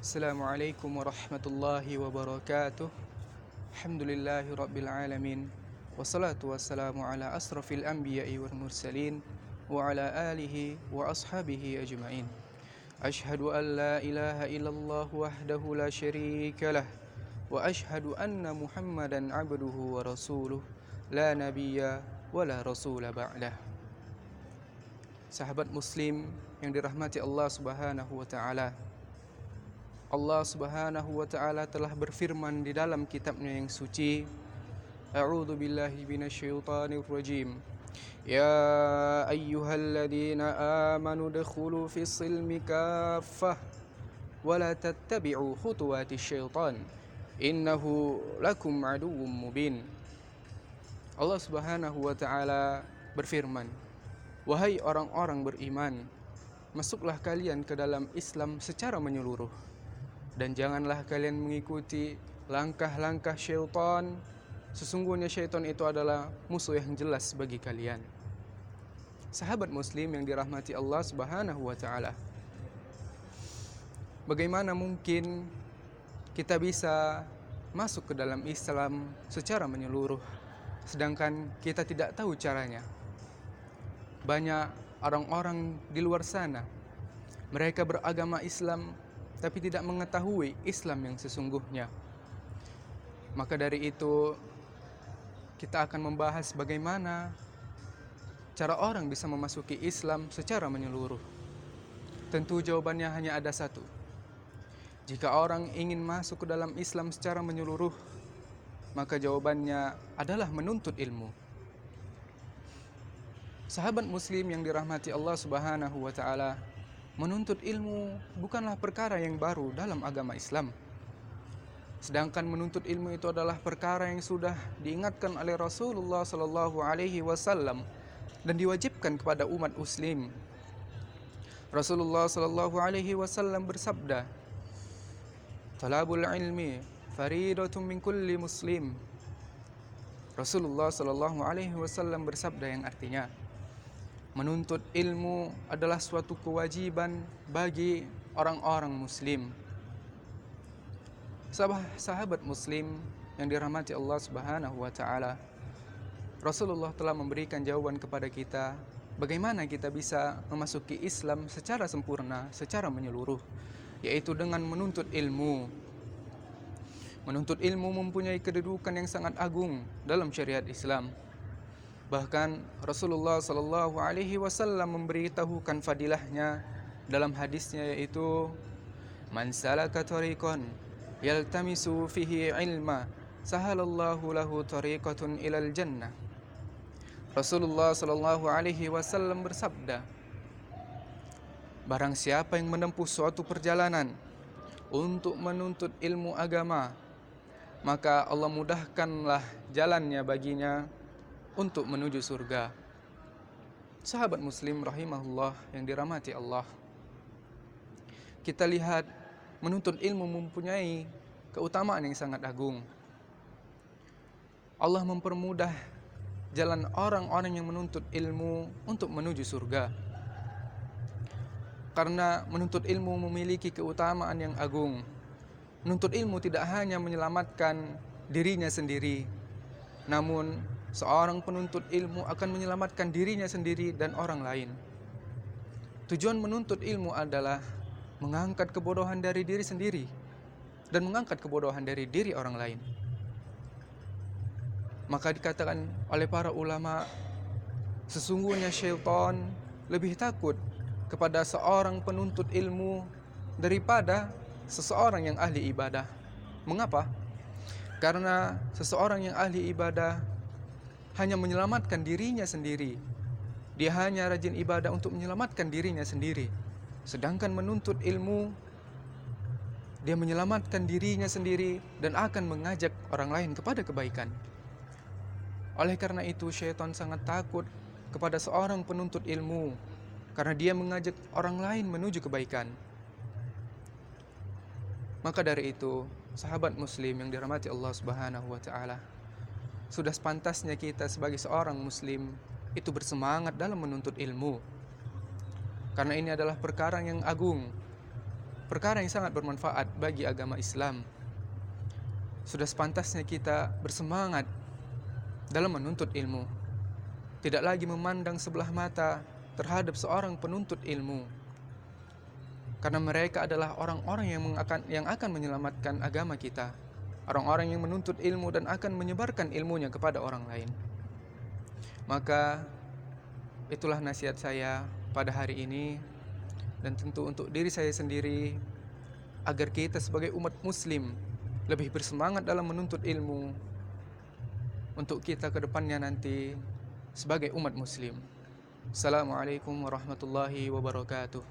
Assalamualaikum warahmatullahi wabarakatuh. Alhamdulillahi rabbil alamin. Wassalatu wassalamu ala asrafil anbiya'i wal mursalin wa ala alihi wa ashabihi ajma'in. Ashhadu an la ilaha illallah wahdahu la syarika lah wa ashhadu anna Muhammadan abduhu wa rasuluh la nabiyya wa la rasula ba'dah. Sahabat muslim yang dirahmati Allah Subhanahu wa taala. Allah Subhanahu wa taala telah berfirman di dalam kitabnya yang suci, A'udzu billahi minasyaitonir rajim. Ya ayyuhalladzina amanu dkhulu fis silmi kaffah wa la tattabi'u khutuwatis syaitan innahu lakum aduwwum mubin. Allah Subhanahu wa taala berfirman, wahai orang-orang beriman, masuklah kalian ke dalam Islam secara menyeluruh. Dan janganlah kalian mengikuti langkah-langkah syaitan. Sesungguhnya syaitan itu adalah musuh yang jelas bagi kalian. Sahabat muslim yang dirahmati Allah Subhanahu wa taala. Bagaimana mungkin kita bisa masuk ke dalam Islam secara menyeluruh sedangkan kita tidak tahu caranya? Banyak orang-orang di luar sana, mereka beragama Islam tapi tidak mengetahui Islam yang sesungguhnya. Maka dari itu kita akan membahas bagaimana cara orang bisa memasuki Islam secara menyeluruh. Tentu jawabannya hanya ada satu. Jika orang ingin masuk ke dalam Islam secara menyeluruh, maka jawabannya adalah menuntut ilmu. Sahabat muslim yang dirahmati Allah Subhanahu wa taala, menuntut ilmu bukanlah perkara yang baru dalam agama Islam. Sedangkan menuntut ilmu itu adalah perkara yang sudah diingatkan oleh Rasulullah sallallahu alaihi wasallam dan diwajibkan kepada umat muslim. Rasulullah sallallahu alaihi wasallam bersabda, "Talabul ilmi faridatun min kulli muslim." Rasulullah sallallahu alaihi wasallam bersabda yang artinya, menuntut ilmu adalah suatu kewajiban bagi orang-orang muslim. Sahabat muslim yang dirahmati Allah Subhanahu wa taala, Rasulullah telah memberikan jawaban kepada kita bagaimana kita bisa memasuki Islam secara sempurna, secara menyeluruh, yaitu dengan menuntut ilmu. Menuntut ilmu mempunyai kedudukan yang sangat agung dalam syariat Islam. Bahkan Rasulullah sallallahu alaihi wasallam memberitahukan fadilahnya dalam hadisnya, yaitu man salaka tariqan yaltamisu fihi ilma sahalallahu lahu tariqatun ilal jannah. Rasulullah sallallahu alaihi wasallam bersabda, barang siapa yang menempuh suatu perjalanan untuk menuntut ilmu agama, maka Allah mudahkanlah jalannya baginya untuk menuju surga. Sahabat muslim rahimahullah yang dirahmati Allah, kita lihat menuntut ilmu mempunyai keutamaan yang sangat agung. Allah mempermudah jalan orang-orang yang menuntut ilmu untuk menuju surga. Karena menuntut ilmu memiliki keutamaan yang agung. Menuntut ilmu tidak hanya menyelamatkan dirinya sendiri, namun seorang penuntut ilmu akan menyelamatkan dirinya sendiri dan orang lain. Tujuan menuntut ilmu adalah mengangkat kebodohan dari diri sendiri dan mengangkat kebodohan dari diri orang lain. Maka dikatakan oleh para ulama, sesungguhnya syaitan lebih takut kepada seorang penuntut ilmu daripada seseorang yang ahli ibadah. Mengapa? Karena seseorang yang ahli ibadah hanya menyelamatkan dirinya sendiri. Dia hanya rajin ibadah untuk menyelamatkan dirinya sendiri. Sedangkan menuntut ilmu, dia menyelamatkan dirinya sendiri dan akan mengajak orang lain kepada kebaikan. Oleh karena itu, syaitan sangat takut kepada seorang penuntut ilmu karena dia mengajak orang lain menuju kebaikan. Maka dari itu, sahabat muslim yang dirahmati Allah Subhanahu wa taala, sudah sepantasnya kita sebagai seorang muslim itu bersemangat dalam menuntut ilmu. Karena ini adalah perkara yang agung. perkara yang sangat bermanfaat bagi agama Islam. Sudah sepantasnya kita bersemangat dalam menuntut ilmu, tidak lagi memandang sebelah mata terhadap seorang penuntut ilmu, karena mereka adalah orang-orang yang akan menyelamatkan agama kita, orang-orang yang menuntut ilmu dan akan menyebarkan ilmunya kepada orang lain. Maka itulah nasihat saya pada hari ini, dan tentu untuk diri saya sendiri, agar kita sebagai umat muslim lebih bersemangat dalam menuntut ilmu untuk kita ke depannya nanti sebagai umat muslim. Assalamualaikum warahmatullahi wabarakatuh.